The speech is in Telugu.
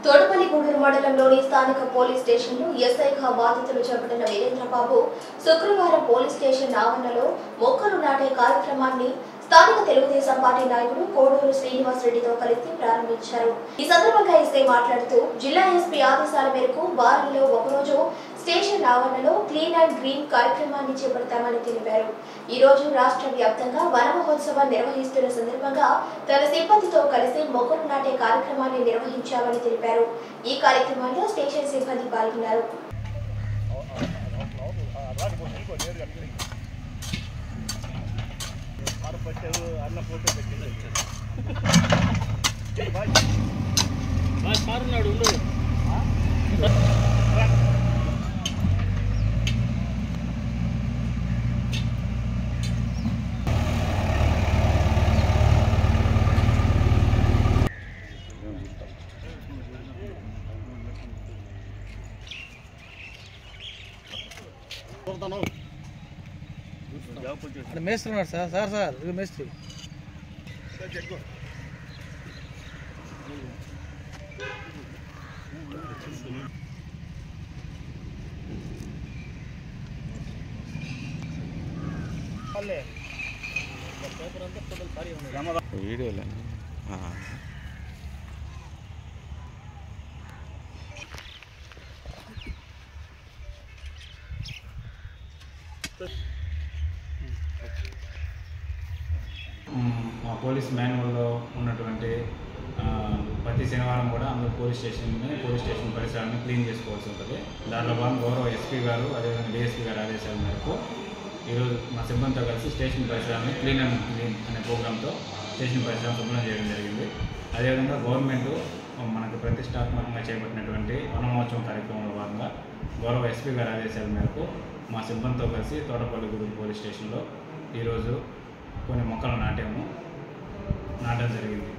తోటపల్లిగూడూరు మండలంలోని స్థానిక పోలీస్ స్టేషన్లో ఎస్ఐగా బాధ్యతలు చేపట్టిన వీరేంద్రబాబు శుక్రవారం పోలీస్ స్టేషన్ ఆవరణలో మొక్కలు నాటే కార్యక్రమాన్ని స్థానిక తెలుగుదేశం పార్టీ నాయకుడు కోడూరు శ్రీనివాస్ రెడ్డితో కలిసి ప్రారంభించారు. ఈ సందర్భంగా ఎస్ఐ మాట్లాడుతూ జిల్లా ఎస్పీ ఆదేశాల మేరకు వారంలో ఒకరోజు స్టేషన్ ఆవరణలో క్లీన్ అండ్ గ్రీన్ కార్యక్రమాన్ని చేపడతామని తెలిపారు. ఈ రోజు రాష్ట్ర వ్యాప్తంగా వన మహోత్సవం నిర్వహిస్తున్న సందర్భంగా తన సిబ్బందితో కలిసి మొక్కలు నాటే కార్యక్రమాన్ని నిర్వహించామని తెలిపారు. ఈ కార్యక్రమంలో స్టేషన్ సిబ్బంది పాల్గొన్నారు. మేస్త్రి ఉన్నారు సార్ ఇది మేస్త్రి వీడియోలో మా పోలీస్ మాన్యువల్లో ఉన్నటువంటి ప్రతి శనివారం కూడా అందరూ పోలీస్ స్టేషన్ పరిసరాలను క్లీన్ చేసుకోవాల్సి ఉంటుంది. దానిలో భాగంగా గౌరవ ఎస్పీ గారు అదేవిధంగా డిఎస్పీ గారు ఆదేశాల మేరకు ఈరోజు మా సిబ్బందితో కలిసి స్టేషన్ పరిసరాలను క్లీన్ అండ్ క్లీన్ అనే ప్రోగ్రాంతో స్టేషన్ పరిసరాలను శుభ్రం చేయడం జరిగింది. అదేవిధంగా గవర్నమెంట్ మనకు ప్రతిష్టాత్మకంగా చేపట్టినటువంటి వన మహోత్సవం కార్యక్రమంలో భాగంగా గౌరవ ఎస్పీ గారి ఆదేశాల మేరకు మా సిబ్బందితో కలిసి తోటపల్లిగూడూరు పోలీస్ స్టేషన్లో ఈరోజు కొన్ని మొక్కలు నాటడం జరిగింది.